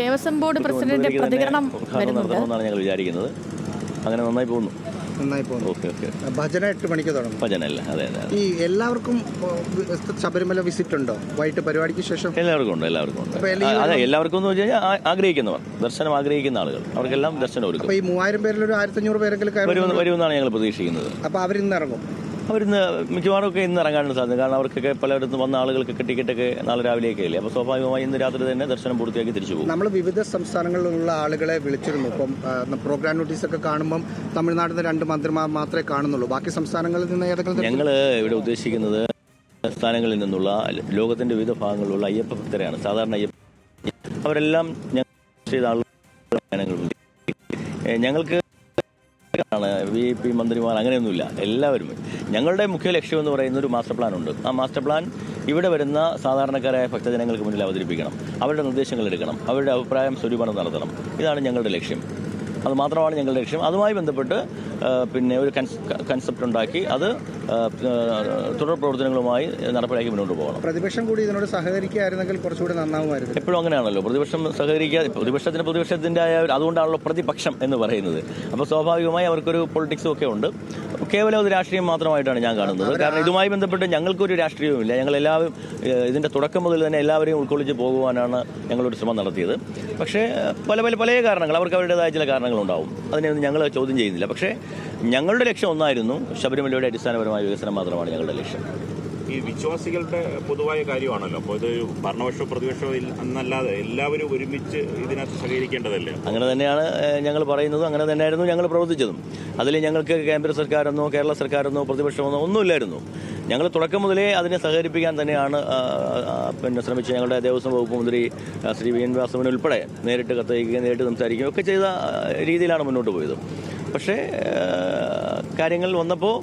Devaswom board പ്രസിഡന്റിന്റെ പ്രതികരണം നടത്തണമെന്നാണ് ഞങ്ങൾ വിചാരിക്കുന്നത്. അങ്ങനെ നന്നായി പോകുന്നു. ഓക്കെ. ഭജന 8 മണിക്ക് തുടങ്ങും. ഭജന അല്ല, അതെ. ഈ എല്ലാവർക്കും ശബരിമല വിസിറ്റ് ഉണ്ടോ വൈകിട്ട് പരിപാടിക്ക് ശേഷം? എല്ലാവർക്കും ഉണ്ട്. അതെ, എല്ലാവർക്കും എന്ന് വെച്ച് കഴിഞ്ഞാൽ ആഗ്രഹിക്കുന്നവർ, ദർശനം ആഗ്രഹിക്കുന്ന ആളുകൾ, അവർക്കെല്ലാം ദർശനം ഒരുക്കും. അപ്പോൾ ഈ 3000 പേരിൽ ഒരു 1500 പേരെങ്കിലും വരുമെന്നാണ് ഞങ്ങൾ പ്രതീക്ഷിക്കുന്നത്. അപ്പോൾ അവരിന്ന് ഇറങ്ങും. അവരിന്ന് മിക്കവാറും ഒക്കെ ഇന്ന് ഇറങ്ങാനുള്ള സാധ്യത. കാരണം അവർക്കൊക്കെ പലയിടത്തും വന്ന ആളുകൾക്ക് ടിക്കറ്റൊക്കെ നാളെ രാവിലെയൊക്കെ അല്ലേ. അപ്പോൾ സ്വാഭാവികമായി ഇന്ന് രാത്രി തന്നെ ദർശനം പൂർത്തിയാക്കി തിരിച്ചു പോകും. നമ്മൾ വിവിധ സംസ്ഥാനങ്ങളിലുള്ള ആളുകളെ വിളിച്ചിരുന്നു. ഇപ്പം പ്രോഗ്രാം നോട്ടീസൊക്കെ കാണുമ്പം തമിഴ്നാട്ടിൽ നിന്ന് 2 മന്ത്രിമാർ മാത്രമേ കാണുന്നുള്ളൂ. ബാക്കി സംസ്ഥാനങ്ങളിൽ നിന്ന് ഏതെങ്കിലും ഞങ്ങൾ ഇവിടെ ഉദ്ദേശിക്കുന്നത് സംസ്ഥാനങ്ങളിൽ നിന്നുള്ള ലോകത്തിന്റെ വിവിധ ഭാഗങ്ങളിലുള്ള അയ്യപ്പ ഭക്തരെയാണ്. സാധാരണ അയ്യപ്പ അവരെല്ലാം ഞങ്ങൾ ചെയ്ത ആളുകൾ. ഞങ്ങൾക്ക് VIP മന്ത്രിമാർ അങ്ങനെയൊന്നുമില്ല. എല്ലാവരും ഞങ്ങളുടെ മുഖ്യ ലക്ഷ്യം എന്ന് പറയുന്ന ഒരു മാസ്റ്റർ പ്ലാൻ ഉണ്ട്. ആ മാസ്റ്റർ പ്ലാൻ ഇവിടെ വരുന്ന സാധാരണക്കാരായ ഭക്തജനങ്ങൾക്ക് മുന്നിൽ അവതരിപ്പിക്കണം. അവരുടെ നിർദ്ദേശങ്ങൾ എടുക്കണം. അവരുടെ അഭിപ്രായം സ്വരൂപണം നടത്തണം. ഇതാണ് ഞങ്ങളുടെ ലക്ഷ്യം. അത് മാത്രമാണ് ഞങ്ങളുടെ ലക്ഷ്യം. അതുമായി ബന്ധപ്പെട്ട് പിന്നെ ഒരു കൺസെപ്റ്റ് ഉണ്ടാക്കി അത് തുടർ പ്രവർത്തനങ്ങളുമായി നടപ്പിലാക്കി മുന്നോട്ട് പോകണം. പ്രതിപക്ഷം കൂടി ഇതിനോട് സഹകരിക്കുകയായിരുന്നെങ്കിൽ കുറച്ചുകൂടി നന്നാവുമായിരുന്നു. എപ്പോഴും അങ്ങനെയാണല്ലോ, പ്രതിപക്ഷം സഹകരിക്കാതെ പ്രതിപക്ഷത്തിൻ്റെ അതുകൊണ്ടാണല്ലോ പ്രതിപക്ഷം എന്ന് പറയുന്നത്. അപ്പോൾ സ്വാഭാവികമായി അവർക്കൊരു പൊളിറ്റിക്സും ഒക്കെ ഉണ്ട്. കേവലം ഒരു രാഷ്ട്രീയം മാത്രമായിട്ടാണ് ഞാൻ കാണുന്നത്. കാരണം ഇതുമായി ബന്ധപ്പെട്ട് ഞങ്ങൾക്കൊരു രാഷ്ട്രീയവുമില്ല. ഞങ്ങളെല്ലാവരും ഇതിൻ്റെ തുടക്കം മുതൽ തന്നെ എല്ലാവരെയും ഉൾക്കൊള്ളിച്ച് പോകുവാനാണ് ഞങ്ങളൊരു ശ്രമം നടത്തിയത്. പക്ഷേ പല കാരണങ്ങൾ, അവർക്ക് അവരുടേതായ ചില കാരണങ്ങളുണ്ടാവും. അതിനെയൊന്നും ഞങ്ങൾ ചോദ്യം ചെയ്യുന്നില്ല. പക്ഷേ ഞങ്ങളുടെ ലക്ഷ്യം ഒന്നായിരുന്നു. ശബരിമലയുടെ അടിസ്ഥാനപരമായ വികസനം മാത്രമാണ് ഞങ്ങളുടെ ലക്ഷ്യം. ഈ വിശ്വാസികളുടെ പൊതുവായ കാര്യമാണല്ലോ. അപ്പോൾ ഇത് ഭരണപക്ഷവും പ്രതിപക്ഷവും എന്നല്ലാതെ എല്ലാവരും ഒരുമിച്ച് ഇതിനകത്ത് സഹകരിക്കേണ്ടതല്ലേ? അങ്ങനെ തന്നെയാണ് ഞങ്ങൾ പറയുന്നതും അങ്ങനെ തന്നെയായിരുന്നു ഞങ്ങൾ പ്രവർത്തിച്ചതും. അതിൽ ഞങ്ങൾക്ക് കേന്ദ്ര സർക്കാരെന്നോ കേരള സർക്കാരെന്നോ പ്രതിപക്ഷമെന്നോ ഒന്നുമില്ലായിരുന്നു. ഞങ്ങൾ തുടക്കം മുതലേ അതിനെ സഹകരിപ്പിക്കാൻ തന്നെയാണ് ശ്രമിച്ചത്. ഞങ്ങളുടെ ദേവസ്വം വകുപ്പ് മന്ത്രി ശ്രീ വി എൻ വാസവൻ ഉൾപ്പെടെ നേരിട്ട് കത്തയക്കുകയും നേരിട്ട് സംസാരിക്കുകയും ഒക്കെ ചെയ്ത രീതിയിലാണ് മുന്നോട്ട് പോയത്. പക്ഷേ കാര്യങ്ങൾ വന്നപ്പോൾ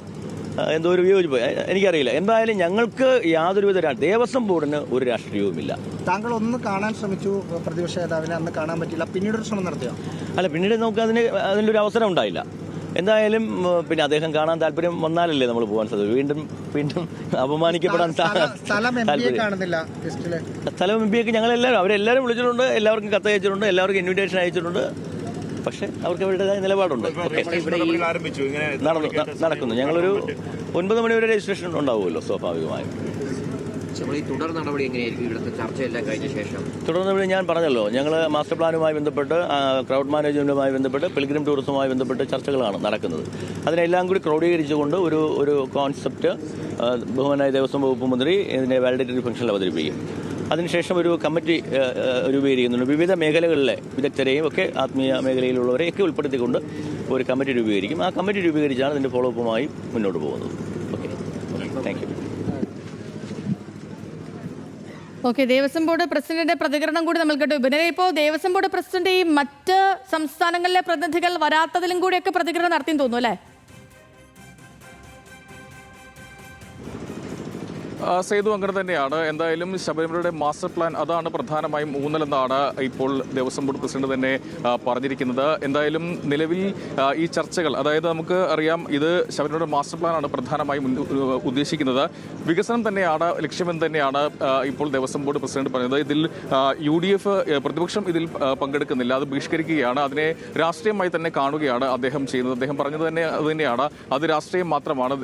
എന്തോ ഒരു വിയോജിപ്പ്, എനിക്കറിയില്ല. എന്തായാലും ഞങ്ങൾക്ക് യാതൊരുവിധ ദേവസ്വം ബോർഡിന് ഒരു രാഷ്ട്രീയവുമില്ല. താങ്കൾ ഒന്ന് കാണാൻ ശ്രമിച്ചു പ്രതിപക്ഷ നേതാവിനെ, അന്ന് കാണാൻ പറ്റില്ല. പിന്നീട് ഒരു ശ്രമം നടത്തിയോ? അല്ല, പിന്നീട് നമുക്ക് അതിനൊരു അവസരം ഉണ്ടായില്ല. എന്തായാലും പിന്നെ അദ്ദേഹം കാണാൻ താല്പര്യം വന്നാലല്ലേ നമ്മൾ പോകാൻ സാധിക്കും. വീണ്ടും അപമാനിക്കപ്പെടാൻ സ്ഥലം MP ഒക്കെ ഞങ്ങളെല്ലാവരും അവരെല്ലാവരും വിളിച്ചിട്ടുണ്ട്. എല്ലാവർക്കും കത്തയച്ചിട്ടുണ്ട്. എല്ലാവർക്കും ഇൻവിറ്റേഷൻ അയച്ചിട്ടുണ്ട്. പക്ഷേ അവർക്ക് അവരുടേതായ നിലപാടുണ്ട്. നടക്കുന്നു. ഞങ്ങളൊരു 9 മണി വരെ രജിസ്ട്രേഷൻ ഉണ്ടാവുമല്ലോ സ്വാഭാവികമായും. തുടർ നടപടി എങ്ങനെയായിരിക്കും ഇവിടുത്തെ ചർച്ചയെല്ലാം കഴിഞ്ഞ ശേഷം? തുടർ നടപടി ഞാൻ പറഞ്ഞല്ലോ, ഞങ്ങൾ മാസ്റ്റർ പ്ലാനുമായി ബന്ധപ്പെട്ട്, ക്രൗഡ് മാനേജ്മെൻറ്റുമായി ബന്ധപ്പെട്ട്, ടൂറിസവുമായി ബന്ധപ്പെട്ട് ചർച്ചകളാണ് നടക്കുന്നത്. അതിനെല്ലാം കൂടി ക്രോഡീകരിച്ചുകൊണ്ട് ഒരു കോൺസെപ്റ്റ് ബഹുമാനായ ദേവസ്വം വകുപ്പ് മന്ത്രി ഇതിൻ്റെ വാലിഡേറ്ററി ഫംഗ്ഷനിൽ അവതരിപ്പിക്കും. അതിനുശേഷം ഒരു കമ്മിറ്റി രൂപീകരിക്കുന്നുണ്ട്. വിവിധ മേഖലകളിലെ വിദഗ്ധരെയും ഒക്കെ ആത്മീയ മേഖലയിലുള്ളവരെയൊക്കെ ഉൾപ്പെടുത്തിക്കൊണ്ട് ഒരു കമ്മിറ്റി രൂപീകരിക്കും. ആ കമ്മിറ്റി രൂപീകരിച്ചാണ് ഇതിൻ്റെ ഫോളോ അപ്പുമായി മുന്നോട്ട് പോകുന്നത്. Thank you. Okay, Devaswom board പ്രസിഡന്റിന്റെ പ്രതികരണം കൂടി നമ്മൾ കേട്ടു. പിന്നെ ഇപ്പോൾ ദേവസ്വം ബോർഡ് പ്രസിഡന്റ് ഈ മറ്റ് സംസ്ഥാനങ്ങളിലെ പ്രതിനിധികൾ വരാത്തതിലും കൂടിയൊക്കെ പ്രതികരണം നടത്തിയെന്ന് തോന്നുന്നു അല്ലേ? സേതു, അങ്ങനെ തന്നെയാണ്. എന്തായാലും ശബരിമലയുടെ മാസ്റ്റർ പ്ലാൻ അതാണ് പ്രധാനമായും ഊന്നലെന്നാണ് ഇപ്പോൾ ദേവസ്വം ബോർഡ് പ്രസിഡന്റ് തന്നെ പറഞ്ഞിരിക്കുന്നത്. എന്തായാലും നിലവിൽ ഈ ചർച്ചകൾ, അതായത് നമുക്ക് അറിയാം, ഇത് ശബരിമലയുടെ മാസ്റ്റർ പ്ലാനാണ് പ്രധാനമായും ഉദ്ദേശിക്കുന്നത്. വികസനം തന്നെയാണ് ലക്ഷ്യമെന്ന് തന്നെയാണ് ഇപ്പോൾ ദേവസ്വം ബോർഡ് പ്രസിഡന്റ് പറഞ്ഞത്. ഇതിൽ UDF പ്രതിപക്ഷം ഇതിൽ പങ്കെടുക്കുന്നില്ല, അത് ബഹിഷ്കരിക്കുകയാണ്. അതിനെ രാഷ്ട്രീയമായി തന്നെ കാണുകയാണ് അദ്ദേഹം ചെയ്യുന്നത്. അദ്ദേഹം പറഞ്ഞത് തന്നെ അത് തന്നെയാണ്, അത് രാഷ്ട്രീയം മാത്രമാണ്.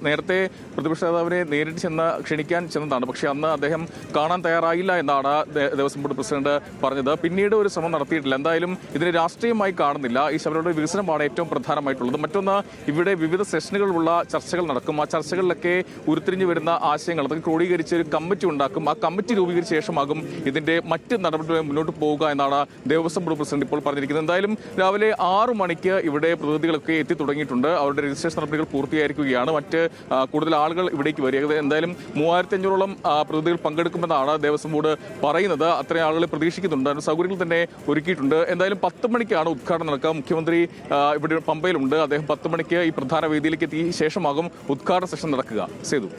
നേരത്തെ പ്രതിപക്ഷ നേതാവിനെ നേരിട്ട് ക്ഷണിക്കാൻ ചെന്നതാണ്. പക്ഷേ അന്ന് അദ്ദേഹം കാണാൻ തയ്യാറായില്ല എന്നാണ് ദേവസ്വം ബോർഡ് പ്രസിഡന്റ് പറഞ്ഞത്. പിന്നീട് ഒരു ശ്രമം നടത്തിയിട്ടില്ല. എന്തായാലും ഇതിനെ രാഷ്ട്രീയമായി കാണുന്നില്ല. ഈ ശബരിമലയുടെ വികസനമാണ് ഏറ്റവും പ്രധാനമായിട്ടുള്ളത്. മറ്റൊന്ന്, ഇവിടെ വിവിധ സെഷനുകളിലുള്ള ചർച്ചകൾ നടക്കും. ആ ചർച്ചകളിലൊക്കെ ഉരുത്തിരിഞ്ഞു വരുന്ന ആശയങ്ങൾ അതൊക്കെ ക്രോഡീകരിച്ച് ഒരു കമ്മിറ്റി ഉണ്ടാക്കും. ആ കമ്മിറ്റി രൂപീകരിച്ച ശേഷമാകും ഇതിന്റെ മറ്റ് നടപടികൾ മുന്നോട്ട് പോവുക എന്നാണ് ദേവസ്വം ബോർഡ് പ്രസിഡന്റ് ഇപ്പോൾ പറഞ്ഞിരിക്കുന്നത്. എന്തായാലും രാവിലെ 6 മണിക്ക് ഇവിടെ പ്രതിനിധികളൊക്കെ എത്തി തുടങ്ങിയിട്ടുണ്ട്. അവരുടെ രജിസ്ട്രേഷൻ നടപടികൾ പൂർത്തിയായിരിക്കുകയാണ്. മറ്റ് കൂടുതൽ ആളുകൾ ഇവിടേക്ക് വരിക. എന്തായാലും 3500ഓളം പ്രതിനിധികൾ പങ്കെടുക്കുമെന്നാണ് ദേവസ്വം ബോർഡ് പറയുന്നത്. അത്രയും ആളുകളെ പ്രതീക്ഷിക്കുന്നുണ്ട്. അതിന് സൗകര്യങ്ങൾ തന്നെ ഒരുക്കിയിട്ടുണ്ട്. എന്തായാലും 10 മണിക്കാണ് ഉദ്ഘാടനം നടക്കുക. മുഖ്യമന്ത്രി ഇവിടെ പമ്പയിലുണ്ട്. അദ്ദേഹം 10 മണിക്ക് ഈ പ്രധാന വേദിയിലേക്ക് എത്തിയ ശേഷമാകും ഉദ്ഘാടന സെഷൻ നടക്കുക. സേതു.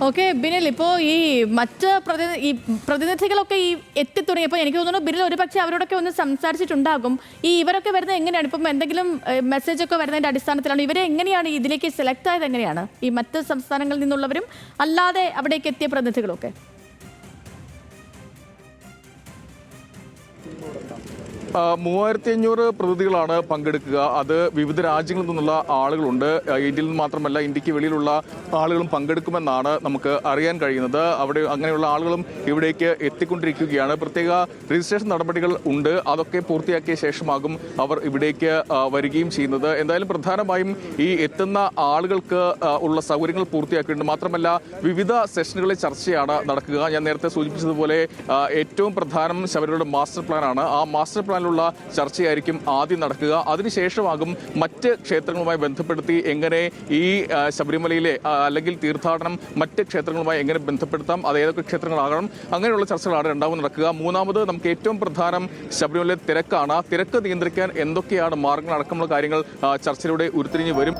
ഓക്കെ ബിനിൽ, ഇപ്പോൾ ഈ മറ്റ് പ്രതിനിധികളൊക്കെ ഈ എത്തിത്തുടങ്ങിയപ്പോൾ എനിക്ക് തോന്നുന്നു ബിനിൽ ഒരുപക്ഷെ അവരോടൊക്കെ ഒന്ന് സംസാരിച്ചിട്ടുണ്ടാകും. ഇവരൊക്കെ വരുന്നത് എങ്ങനെയാണ്? ഇപ്പം എന്തെങ്കിലും മെസ്സേജ് ഒക്കെ വരുന്നതിൻ്റെ അടിസ്ഥാനത്തിലാണ് ഇവരെ എങ്ങനെയാണ് ഇതിലേക്ക് സെലക്ട് ആയത്? എങ്ങനെയാണ് ഈ മറ്റ് സംസ്ഥാനങ്ങളിൽ നിന്നുള്ളവരും അല്ലാതെ അവിടേക്ക് എത്തിയ പ്രതിനിധികളൊക്കെ? $3500 പ്രതിനിധികളാണ് പങ്കെടുക്കുക. അത് വിവിധ രാജ്യങ്ങളിൽ നിന്നുള്ള ആളുകളുണ്ട്. ഇന്ത്യയിൽ നിന്ന് മാത്രമല്ല, ഇന്ത്യക്ക് വെളിയിലുള്ള ആളുകളും പങ്കെടുക്കുമെന്നാണ് നമുക്ക് അറിയാൻ കഴിയുന്നത്. അവിടെ അങ്ങനെയുള്ള ആളുകളും ഇവിടേക്ക് എത്തിക്കൊണ്ടിരിക്കുകയാണ്. പ്രത്യേക രജിസ്ട്രേഷൻ നടപടികൾ ഉണ്ട്. അതൊക്കെ പൂർത്തിയാക്കിയ ശേഷമാകും അവർ ഇവിടേക്ക് വരികയും ചെയ്യുന്നത്. എന്തായാലും പ്രധാനമായും ഈ എത്തുന്ന ആളുകൾക്ക് ഉള്ള സൗകര്യങ്ങൾ പൂർത്തിയാക്കിയിട്ടുണ്ട്. മാത്രമല്ല, വിവിധ സെഷനുകളിലെ ചർച്ചയാണ് നടക്കുക. ഞാൻ നേരത്തെ സൂചിപ്പിച്ചതുപോലെ ഏറ്റവും പ്രധാനം ശബരിമലയുടെ മാസ്റ്റർ പ്ലാനാണ്. ആ മാസ്റ്റർ പ്ലാനിലുള്ള ചർച്ചയായിരിക്കും ആദ്യം നടക്കുക. അതിനുശേഷമാകും മറ്റ് ക്ഷേത്രങ്ങളുമായി ബന്ധപ്പെടുത്തി എങ്ങനെ ഈ ശബരിമലയിലെ അല്ലെങ്കിൽ തീർത്ഥാടനം മറ്റ് ക്ഷേത്രങ്ങളുമായി എങ്ങനെ ബന്ധപ്പെടുത്താം, അത് ഏതൊക്കെ ക്ഷേത്രങ്ങളാകണം, അങ്ങനെയുള്ള ചർച്ചകളാണ് രണ്ടാമത് നടക്കുക. മൂന്നാമത് നമുക്ക് ഏറ്റവും പ്രധാനം ശബരിമലയിലെ തിരക്കാണ്. തിരക്ക് നിയന്ത്രിക്കാൻ എന്തൊക്കെയാണ് മാർഗങ്ങൾ അടക്കമുള്ള കാര്യങ്ങൾ ചർച്ചയിലൂടെ ഉരുത്തിരിഞ്ഞ് വരും.